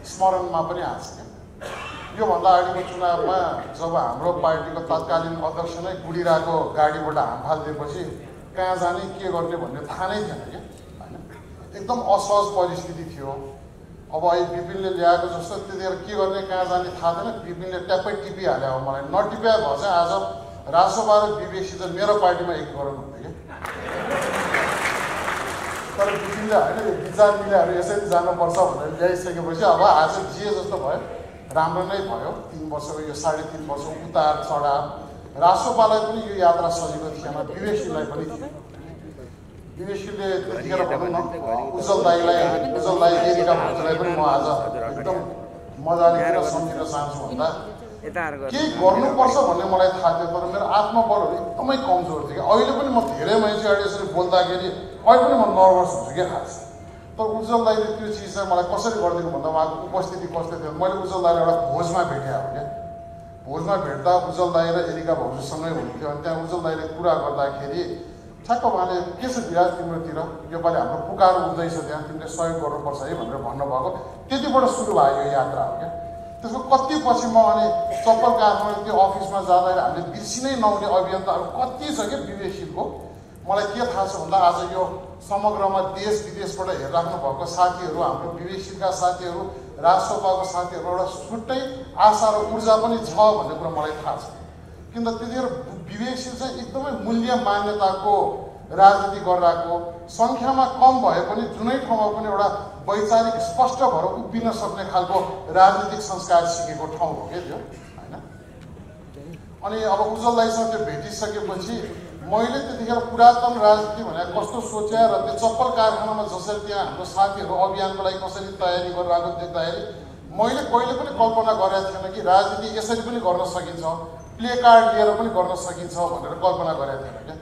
स्मरणमा पनि आएको छ। योभन्दा अगाडिको चुनावमा जब हाम्रो पार्टीको तत्कालीन अध्यक्ष नै गुडिरहेको गाडीबाट हामफाल दिएपछि कहाँ जाने के गर्ने भन्ने थाहा नै थिएन क्या होइन। एकदम असहज परिस्थिति थियो। अब अहिले विपिनले ल्याएको जस्तो त्यतिखेर के गर्ने कहाँ जाने थाहा थिएन। विपिनले ट्याप्पै टिपिहाल्यो। अब मलाई नटिप्या भए चाहिँ आज राजसभा र विवेकसित मेरो पार्टीमा एकीकरण हुन्थ्यो क्या। तर विपिनले होइन यो विचार मिलाएर यसरी जानुपर्छ भनेर ल्याइसकेपछि अब आज जे जस्तो भयो राम्रो नै भयो। 3 वर्षको यो 3.5 वर्ष उतार चढाव राजसभालाई पनि यो यात्रा सजिलो थिएन, विवेकशीलाई पनि थियो। विवेकशीले त्यतिखेर भनौँ न उज्जवल दाईलाई एरिका भाउजूलाई पनि म आज एकदम मजाले किन सम्झिन चाहन्छु भन्दा केही गर्नुपर्छ भन्ने मलाई थाहा थियो। तर मेरो आत्मबलहरू एकदमै कमजोर थियो कि अहिले पनि म धेरै मान्छे अगाडि यसरी बोल्दाखेरि अहिले पनि म नर्भस हुन्छु क्या खास। तर उज्जवल दाईले त्यो चिज चाहिँ मलाई कसरी गरिदिनु भन्दा उहाँको उपस्थिति कस्तो थियो। मैले उज्जवल दाईलाई एउटा भोजमा भेटेँ हो क्या। भोजमा भेट्दा उज्जवल दाई र एरिका भाउजूसँगै हुन्थ्यो। अनि त्यहाँ उज्जवल दाईले कुरा गर्दाखेरि ठ्याक्क उहाँले के छ विराज तिम्रोतिर योपालि हाम्रो पुकार उठ्दैछ त्यहाँ तिमीले सहयोग गर्नुपर्छ है भनेर भन्नुभएको। त्यतिबाट सुरु भयो यो यात्रा हो क्या। त्यसको कति पछि म अनि चप्पल कारखाना त्यो अफिसमा जाँदाखेरि हामीले बिर्सिनै नहुने अभियन्ताहरू कति छ क्या विवेकशीलको। मलाई के थाहा छ भन्दा आज यो समग्रमा देश विदेशबाट हेरिराख्नु भएको साथीहरू, हाम्रो विवेकशीलका साथीहरू, राजसभाको साथीहरू एउटा छुट्टै आशा र ऊर्जा पनि छ भन्ने कुरा मलाई थाहा छ। किन त्यतिखेर विवेकशील चाहिँ एकदमै मूल्य मान्यताको राजनीति गरिरहेको, सङ्ख्यामा कम भए पनि जुनै ठाउँमा पनि एउटा वैचारिक स्पष्ट भएर उभिन सक्ने खालको राजनीतिक संस्कार सिकेको ठाउँ हो क्या त्यो होइन। अनि अब उज्जवल दाईसँग त्यो भेटिसकेपछि मैले त्यतिखेर पुरातन राजनीति भनेर कस्तो सोचे र त्यो चप्पल कारखानामा जसरी त्यहाँ हाम्रो साथीहरू अभियानको लागि कसरी तयारी गरिरहेको देख्दाखेरि मैले कहिले पनि कल्पना गरेको थिएन कि राजनीति यसरी पनि गर्न सकिन्छ, प्ले कार्ड लिएर पनि गर्न सकिन्छ भनेर कल्पना गरेको थिएन क्या।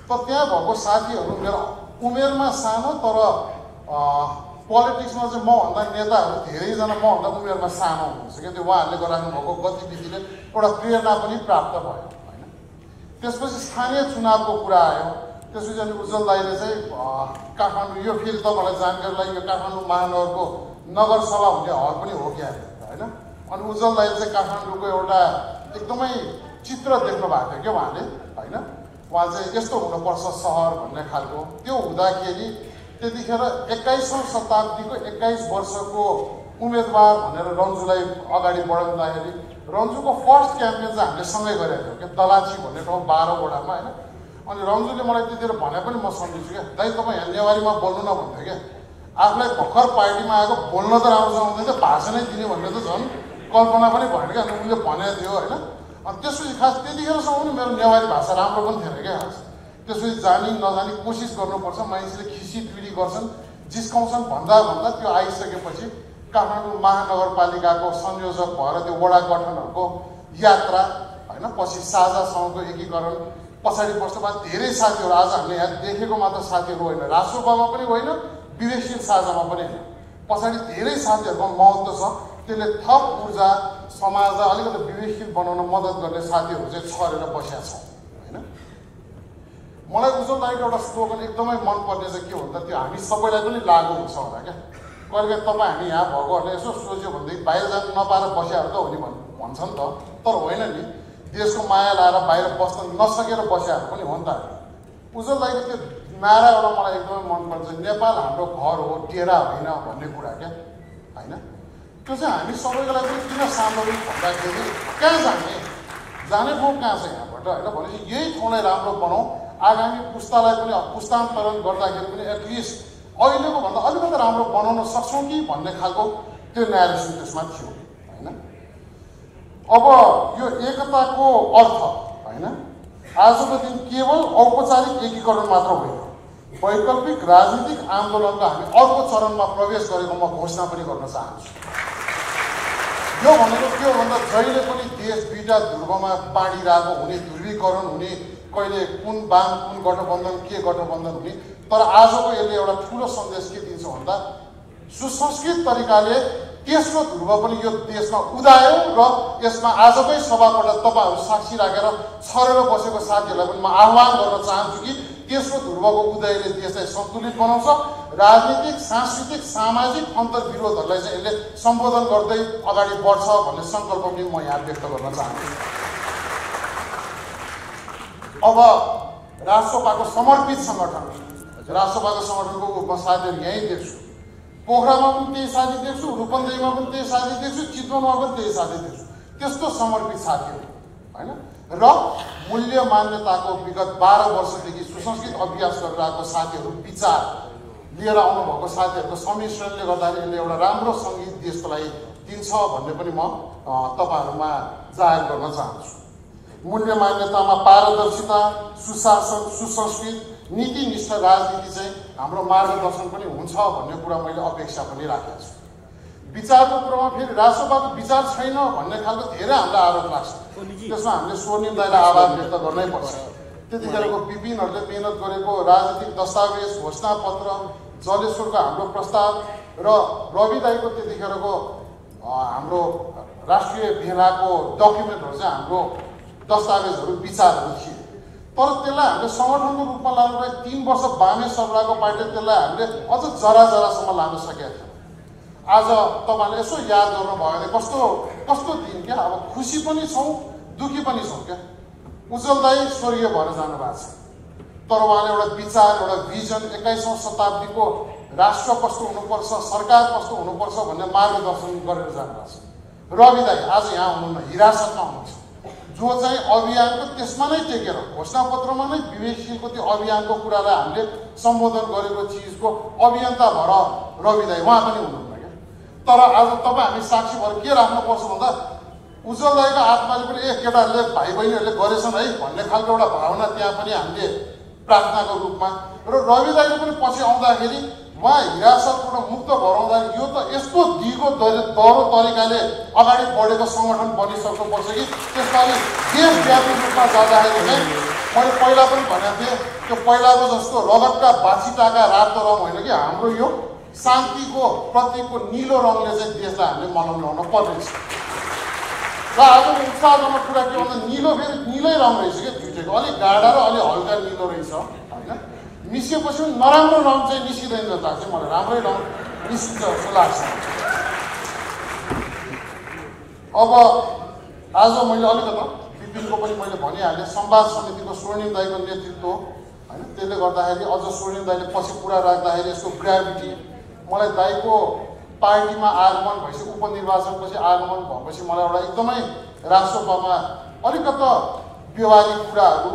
तर त्यहाँ भएको साथीहरू मेरो उमेरमा सानो तर पोलिटिक्समा चाहिँ मभन्दा नेताहरू धेरैजना मभन्दा उमेरमा सानो हुनुहुन्छ क्या। त्यो उहाँहरूले गरिराख्नु भएको गतिविधिले एउटा प्रेरणा पनि प्राप्त भयो होइन। त्यसपछि स्थानीय चुनावको कुरा आयो। त्यसपछि अनि उज्जवल दाईले चाहिँ काठमाडौँ यो फेरि तपाईँलाई जानकारीलाई यो काठमाडौँ महानगरको नगरसभा हुने हल पनि हो क्या होइन। अनि उज्जवल दाईले चाहिँ काठमाडौँको एउटा एकदमै चित्र देख्नु भएको थियो क्या उहाँले होइन। उहाँ चाहिँ यस्तो हुनुपर्छ सहर भन्ने खालको। त्यो हुँदाखेरि त्यतिखेर 21औं शताब्दीको 21 वर्षको उम्मेदवार भनेर रन्जुलाई अगाडि बढाउँदाखेरि रन्जुको फर्स्ट क्याम्पेन चाहिँ हामीले सँगै गरेको थियौँ क्या दलाची भन्ने ठाउँ 12 वडामा होइन। अनि रन्जुले मलाई त्यतिखेर भने पनि म सम्झिन्छु क्या, दाइ तपाईँ यहाँ नेवारीमा बोल्नु न भन्थ्यो क्या। आफूलाई भर्खर पार्टीमा आएको बोल्न त राम्रो आउँदैन, भाषणै दिने भन्ने त झन् कल्पना पनि भएन क्या। अनि उनले भनेको थियो होइन। अनि त्यसपछि खास त्यतिखेरसम्म पनि मेरो नेवारी भाषा राम्रो पनि थिएन क्या खास। त्यसपछि जानी नजानी कोसिस गर्नुपर्छ, मान्छेले खिसी पिडी गर्छन् जिस्काउँछन् भन्दा भन्दा त्यो आइसकेपछि काठमाडौँ महानगरपालिकाको संयोजक भएर त्यो वडा गठनहरूको यात्रा होइन। पछि साझासँगको एकीकरण पछाडि वर्षमा धेरै साथीहरू आज हामीले यहाँ देखेको मात्र साथीहरू होइन, राजसभामा पनि होइन, विवेकशील साझामा पनि होइन, पछाडि धेरै साथीहरूको महत्त्व छ। त्यसले थप ऊर्जा समाजलाई अलिकति विवेकशील बनाउन मद्दत गर्ने साथीहरू चाहिँ छरेर बसेका छौँ होइन। मलाई उज्जवल दाईको एउटा स्लोगन एकदमै मनपर्ने चाहिँ के भन्दा त्यो हामी सबैलाई पनि लागु हुन्छ होला क्या। कहिले तपाईँ हामी यहाँ भएकोहरूले यसो सोच्यो भनेदेखि बाहिर जानु नपाएर बस्याहरू त हो नि भन्छ नि त। तर होइन नि, देशको माया लाएर बाहिर बस्न नसकेर बस्याहरू पनि हो नि त। उज्जवल दाईको त्यो नारा एउटा मलाई एकदमै मनपर्छ, नेपाल हाम्रो घर हो डेरा होइन भन्ने कुरा क्या होइन। त्यो चाहिँ हामी सबैको लागि पनि किन सान्दर्भिक भन्दाखेरि कहाँ जाने ठाउँ कहाँ छ यहाँबाट होइन। भनेपछि यही ठाउँलाई राम्रो बनाऊ, आगामी पुस्तालाई पनि पुस्तान्तरण गर्दाखेरि पनि एटलिस्ट अहिलेको भन्दा अलिकति राम्रो बनाउन सक्छौँ कि भन्ने खालको त्यो न्यारेसन त्यसमा थियो होइन। अब यो एकताको अर्थ होइन आजको दिन केवल औपचारिक एकीकरण मात्र होइन, वैकल्पिक राजनीतिक आन्दोलनको हामी अर्को चरणमा प्रवेश गरेको म घोषणा पनि गर्न चाहन्छु। यो भनेको के हो भन्दा जहिले पनि देश दुईटा ध्रुवमा बाँडिरहेको हुने, ध्रुवीकरण हुने, कहिले कुन वाम कुन गठबन्धन के गठबन्धन हुने। तर आजको यसले एउटा ठुलो सन्देश के दिन्छ भन्दा सुसंस्कृत तरिकाले तेस्रो ध्रुव पनि यो देशमा उदायो र यसमा आजकै सभाबाट तपाईँहरू साक्षी राखेर छरेर बसेको साथीहरूलाई पनि म आह्वान गर्न चाहन्छु कि तेस्रो ध्रुवको उदयले देशलाई सन्तुलित बनाउँछ। राजनीतिक, सांस्कृतिक, सामाजिक अन्तर्विरोधहरूलाई चाहिँ यसले सम्बोधन गर्दै अगाडि बढ्छ भन्ने सङ्कल्प पनि म यहाँ व्यक्त गर्न चाहन्छु। अब राष्ट्रसभाको समर्पित सङ्गठन, राष्ट्रसभाको सङ्गठनको रूपमा साथीहरू यहीँ देख्छु, पोखरामा पनि त्यही साथी देख्छु, रूपन्देहीमा पनि त्यही साथी देख्छु, चितवनमा पनि त्यही साथी देख्छु। त्यस्तो समर्पित साथीहरू होइन र मूल्य मान्यताको विगत 12 वर्षदेखि सुसंस्कृत अभ्यास गरेर आएको साथीहरू, विचार लिएर आउनुभएको साथीहरूको सम्मिश्रणले गर्दाखेरि यसले एउटा राम्रो सङ्गीत देशको लागि दिन्छ भन्ने पनि म तपाईँहरूमा जाहेर गर्न चाहन्छु। मूल्य मान्यतामा पारदर्शिता, सुशासन, सुसंस्कृत, नीतिनिष्ठ राजनीति चाहिँ हाम्रो मार्गदर्शन पनि हुन्छ भन्ने कुरा मैले अपेक्षा पनि राखेको छु। विचारको कुरामा फेरि राष्ट्रसभाको विचार छैन भन्ने खालको धेरै हामीलाई आरोप लाग्छ। त्यसमा हामीले स्वर्णिम दाइलाई आभार व्यक्त गर्नै पर्छ। त्यतिखेरको विपिनहरूले मेहनत गरेको राजनीतिक दस्तावेज, घोषणापत्र, जलेश्वरको हाम्रो प्रस्ताव र रवि दाइको त्यतिखेरको हाम्रो राष्ट्रिय भेलाको डकुमेन्टहरू चाहिँ हाम्रो दस्तावेजहरू, विचारहरू थिए। तर त्यसलाई हामीले सङ्गठनको रूपमा लानुलाई 3 वर्ष बामे सरकारको पार्टीले त्यसलाई हामीले अझ जरासम्म लान सकेका थियौँ। आज तपाईँहरूले यसो याद गर्नुभयो भने कस्तो दिन क्या। अब खुसी पनि छौँ, दुःखी पनि छौँ क्या। उज्जवल दाइ स्वर्गीय भएर जानुभएको छ, तर उहाँले एउटा विचार, एउटा भिजन, 21औं शताब्दीको राष्ट्र कस्तो हुनुपर्छ, सरकार कस्तो हुनुपर्छ भन्ने मार्गदर्शन गरेर जानुभएको छ। रवि दाइ आज यहाँ हुनुहुन्न, हिरासतमा हुनुहुन्छ, जो चाहिँ अभियानको त्यसमा नै टेकेर घोषणापत्रमा नै विवेकशीलको त्यो अभियानको कुरालाई हामीले सम्बोधन गरेको चिजको अभियन्ता भएर रवि दाइ उहाँ पनि हुनुहुन्न क्या। तर आज तपाईँ हामी साक्षी भएर के राख्नुपर्छ भन्दा उज्जवल दाइको आत्माले पनि केटाहरूले, भाइ बहिनीहरूले गरेछन् है भन्ने खालको एउटा भावना त्यहाँ पनि हामीले प्रार्थनाको रूपमा, र रवि दाइले पनि पछि आउँदाखेरि उहाँ हिरासतबाट मुक्त भराउँदाखेरि यो त यस्तो दिगो दह्रो तरिकाले अगाडि बढेको सङ्गठन बनिसक्नुपर्छ कि त्यसमा देशव्यापी रूपमा जाँदाखेरि चाहिँ मैले पहिला पनि भनेको थिएँ, त्यो पहिलाको जस्तो रगतका बाछिटाका रातो रङ होइन कि हाम्रो यो शान्तिको प्रतीकको निलो रङले चाहिँ देशलाई हामीले मनाउन ल्याउन पर्नेछ। र आज उत्साहजनक कुरा के भन्दा निलो फेरि निलै रङ रहेछ क्या, दुइटैको अलिक गाढा र अलिक हल्का निलो रहेछ होइन। मिसिएपछि पनि नराम्रो रङ चाहिँ निस्किँदैन जस्तो लाग्छ मलाई, राम्रै रङ निस्किन्छ जस्तो लाग्छ। अब आज मैले अलिकति विपिनको पनि मैले भनिहालेँ, संवाद समितिको स्वर्णिम दाइको नेतृत्व होइन, त्यसले गर्दाखेरि अझ स्वर्णिम दाइले पछि कुरा राख्दाखेरि यसको ग्राभिटी मलाई दाइको पार्टीमा आगमन भएपछि, उपनिर्वाचनपछि आगमन भएपछि मलाई एउटा एकदमै राष्ट्रसभामा अलिकति व्यवहारिक कुराहरू,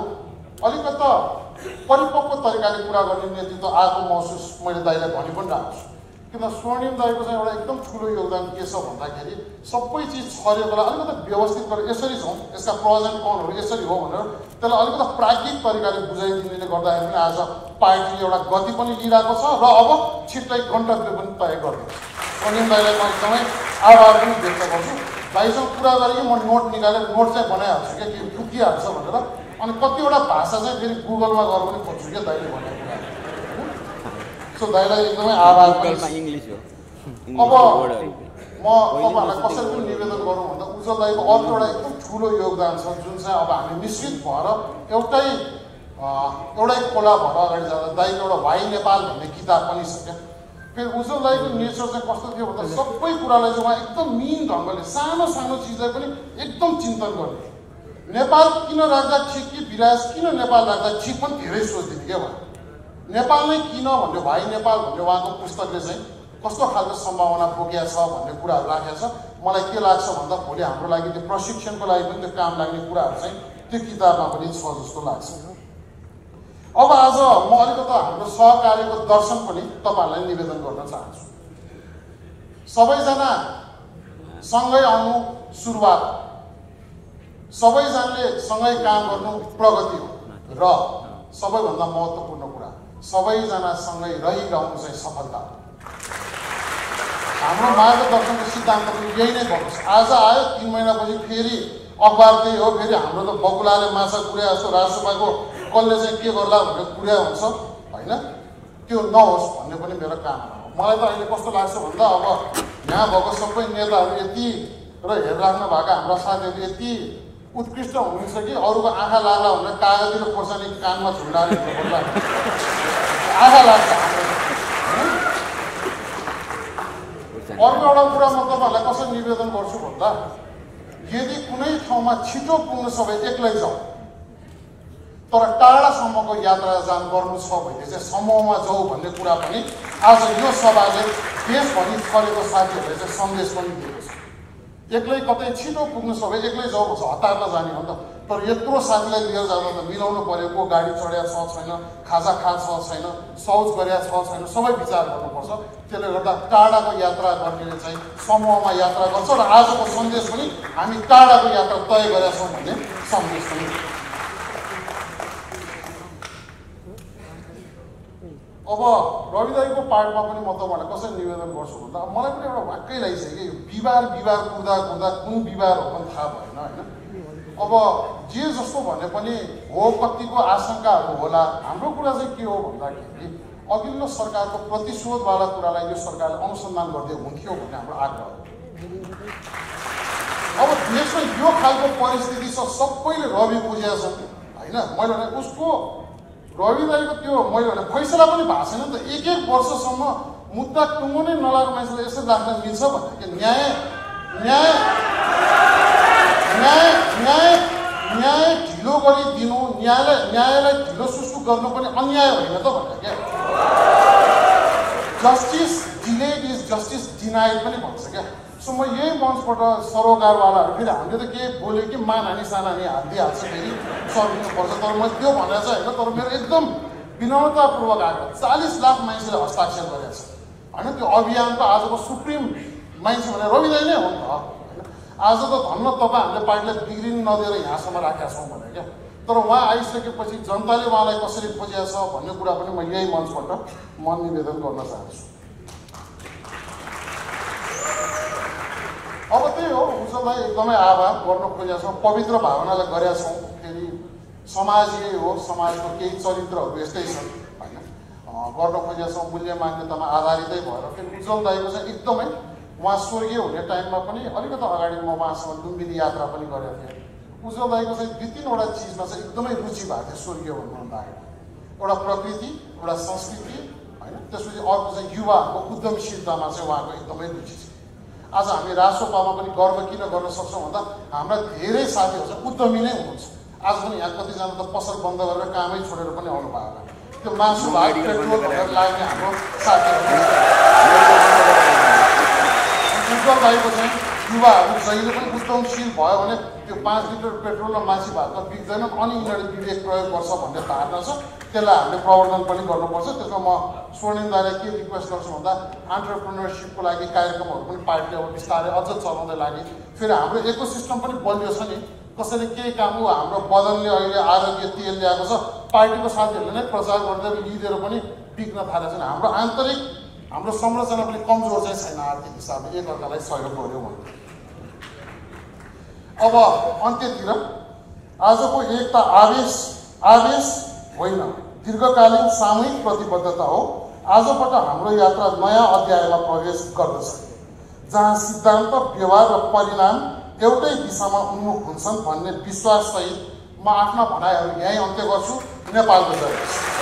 अलिकति परिपक्व तरिकाले कुरा गर्ने नेतृत्व आएको महसुस मैले दाइलाई भनि पनि राख्छु। किन स्वर्णिम दाइको चाहिँ एउटा एकदम ठुलो योगदान के छ भन्दाखेरि सबै चिज छरिएकोलाई अलिकति व्यवस्थित गरेर यसरी छौँ, यसका प्रज एन्ड कनहरू यसरी हो भनेर त्यसलाई अलिकति प्राज्ञिक तरिकाले बुझाइदिनेले गर्दाखेरि पनि आज पार्टीले एउटा गति पनि लिइरहेको छ र अब छिट्टै गन्तव्य पनि तय गर्दैछ। स्वर्णिम दाइलाई म एकदमै आभार पनि व्यक्त गर्छु। दाइसँग कुरा गरेँ म नोट निकालेर नोट चाहिँ बनाइहाल्छु क्या, के चुकिहाल्छ भनेर। अनि कतिवटा भाषा चाहिँ फेरि गुगलमा गएर पनि खोज्छु क्या दाइले भनेको कुरा। सो दाइलाई एकदमै आभार पनि। अब म तपाईँहरूलाई कसरी पनि निवेदन गरौँ भन्दा उज्जवल दाइको अर्को एउटा एकदम ठुलो योगदान छ, जुन चाहिँ अब हामी मिश्रित भएर एउटै खोला भएर अगाडि जाँदा दाइको एउटा वाइ नेपाल भन्ने किताब पनि छ क्या। फेरि उज्जवल दाइको नेचर चाहिँ कस्तो थियो भन्दा सबै कुरालाई चाहिँ उहाँ एकदम मिहिन ढङ्गले सानो सानो चिजलाई पनि एकदम चिन्तन गर्ने। नेपाल किन राख्दा ठिक कि विराज किन नेपाल राख्दा ठिक पनि धेरै सोच्दिने क्या उहाँ। नेपाल नै किन भन्ने, भाइ नेपाल भन्ने उहाँको पुस्तकले चाहिँ कस्तो खालको सम्भावना बोकेको छ भन्ने कुराहरू राखेको छ। मलाई के लाग्छ भन्दा भोलि हाम्रो लागि त्यो प्रशिक्षणको लागि पनि त्यो काम लाग्ने कुराहरू चाहिँ त्यो किताबमा पनि छ जस्तो लाग्छ। अब आज म अलिकति हाम्रो सहकार्यको दर्शन पनि तपाईँहरूलाई निवेदन गर्न चाहन्छु। सबैजना सँगै आउनु सुरुवात, सबैजनाले सँगै काम गर्नु प्रगति हो, र सबैभन्दा महत्त्वपूर्ण कुरा सबैजना सँगै रहिरहनु चाहिँ सफलता हो। हाम्रो मार्गदर्शनको सिद्धान्त पनि यही नै भएको छ। आज आयो 3 महिनापछि फेरि अखबार त्यही हो, फेरि हाम्रो त बकुलाले माछा कुर्या जस्तो राष्ट्रसभाको कसले चाहिँ के गर्ला भनेर कुर्या हुन्छ होइन, त्यो नहोस् भन्ने पनि मेरो काम हो। मलाई त अहिले कस्तो लाग्छ भन्दा अब यहाँ भएको सबै नेताहरू यति र हेरिराख्नु भएको हाम्रा साथीहरू यति उत्कृष्ट हुनुहुन्छ कि अरूको आँखा लाग्ला भनेर कागती र खोर्सानी कानमा झुन्डाएर हिँड्नुपर्ला। आशा लाग्छ अर्को एउटा कुरा म तपाईँहरूलाई कसरी निवेदन गर्छु भन्दा यदि कुनै ठाउँमा छिटो पुग्न सबै एक्लै जाउँ तर टाढासम्मको यात्रा जान गर्नु छ भने चाहिँ समूहमा जाउँ भन्ने कुरा पनि आज यो सभाले देशभरि छरेको साथीहरूलाई चाहिँ सन्देश पनि दिएको छ एक्लै कतै छिटो पुग्नु सबै एक्लै जाउँ भन्छ हतारमा जाने हो नि त तर यत्रो साथीलाई लिएर जाँदा त मिलाउनु पर्यो को गाडी चढ्या छ छैन खाजा खा छ छैन शौच गरेका छ छैन सबै विचार गर्नुपर्छ त्यसले गर्दा टाढाको यात्रा गर्नेले चाहिँ समूहमा यात्रा गर्छ र आजको सन्देश पनि हामी टाढाको यात्रा तय गरेका छौँ भन्ने सन्देश पनि अब रवि दाईको पार्टमा पनि म तपाईँहरूलाई कसरी निवेदन गर्छु भन्दा मलाई पनि एउटा वाक्कै लागिसक्यो यो बिहिबार कुर्दा कुन बिहिबार हो पनि थाहा भएन होइन अब जे जस्तो भने पनि हो कतिको आशंकाहरू होला हाम्रो कुरा चाहिँ के हो भन्दाखेरि अघिल्लो सरकारको प्रतिशोधवाला कुरालाई यो सरकारले अनुसन्धान गर्दै हुन्थ्यो भन्ने हाम्रो आग्रह हो अब देशमा यो खालको परिस्थिति छ सबैले रवि बुझेका छन् होइन मैले भने उसको रवि दाईको त्यो मैले भने फैसला पनि भएको छैन नि त एक वर्षसम्म मुद्दा टुङ्गो नै नलागेको मान्छेलाई यसरी राख्न मिल्छ भन्दा न्याय ढिलो गरिदिनु न्यायलाई ढिलो सुसु गर्नु पनि अन्याय होइन त भन्दा क्या justice delayed is justice denied पनि भन्छ क्या सो म यही मञ्चबाट सरोकारवालाहरू फेरि हामीले त के बोल्यो कि मानहानी सानहानी हालिदिइहाल्छ फेरि सकिनुपर्छ तर मैले त्यो भनेर चाहिँ होइन तर मेरो एकदम विनम्रतापूर्वक आग्रह 40 लाख मान्छेले हस्ताक्षर गरेका छ होइन त्यो अभियानको आजको सुप्रिम मान्छे भने रवि दाई नै हो नि त होइन आज त धन्न तपाईँ हामीले पार्टीलाई बिग्रिनु नदिएर यहाँसम्म राखेका छौँ भने क्या तर उहाँ आइसकेपछि जनताले उहाँलाई कसरी खोजेको छ भन्ने कुरा पनि म यही मञ्चबाट म निवेदन गर्न चाहन्छु अब त्यही हो उसलाई एकदमै आभार गर्न खोजेका छौँ पवित्र भावनालाई गरेका छौँ फेरि समाज यही हो समाजको केही चरित्रहरू यस्तै छन् होइन गर्न खोजेका छौँ मूल्य मान्यतामा आधारितै भएर फेरि उज्जवल दाईको चाहिँ एकदमै उहाँ स्वर्गीय हुने टाइममा पनि अलिकति अगाडि म उहाँसँग लुम्बिनी यात्रा पनि गरेको थिएँ उज्जवल दाईको चाहिँ 2-3वटा चिजमा चाहिँ एकदमै रुचि भएको थियो स्वर्गीय हुनुभन्दा अगाडि एउटा प्रकृति एउटा संस्कृति होइन त्यसपछि अर्को चाहिँ युवाहरूको उद्यमशीलतामा चाहिँ उहाँको एकदमै रुचि छ आज हामी राष्ट्रपामा पनि गर्व किन गर्न सक्छौँ भन्दा हाम्रा धेरै साथीहरू चाहिँ उद्यमी नै हुनुहुन्छ आज पनि यहाँ कतिजना त पसल बन्द गरेर कामै छोडेर पनि आउनु भएको त्यो मासु भात पेट्रोल भनेर लाग्ने हाम्रो साथीहरू उज्जवल दाईको चाहिँ युवाहरू जहिले पनि उद्यमशील भयो भने त्यो 5 लिटर पेट्रोल र मासु भातमा बिग्दैन अनि यिनीहरूले विवेक प्रयोग गर्छ भन्ने धारणा छ त्यसलाई हामीले प्रवर्धन पनि गर्नुपर्छ त्यसमा म स्वर्णिम दाईलाई के रिक्वेस्ट गर्छु भन्दा एन्टरप्रेन्योरसिपको लागि कार्यक्रमहरू पनि पार्टीले अब बिस्तारै अझ चलाउँदै लागे फेरि हाम्रो इकोसिस्टम पनि बलियो छ नि कसैले केही काम हो हाम्रो बदनले अहिले आरोग्य तेल ल्याएको छ पार्टीको साथीहरूले नै प्रचार गर्दै लिएर पनि बिग्न थालेको छैन हाम्रो आन्तरिक हाम्रो संरचना पनि कमजोर चाहिँ छैन आर्थिक हिसाबले एकअर्कालाई सहयोग गर्यो भने अब अन्त्यतिर आजको एकता आवेश होइन दीर्घकालीन सामूहिक प्रतिबद्धता हो आजबाट हाम्रो यात्रा नयाँ अध्यायमा प्रवेश गर्दछ जहाँ सिद्धान्त व्यवहार र परिणाम एउटै दिशामा उन्मुख हुन्छन् भन्ने विश्वाससहित म आफ्ना भनाइहरू यहीँ अन्त्य गर्छु नेपालको जय होस्।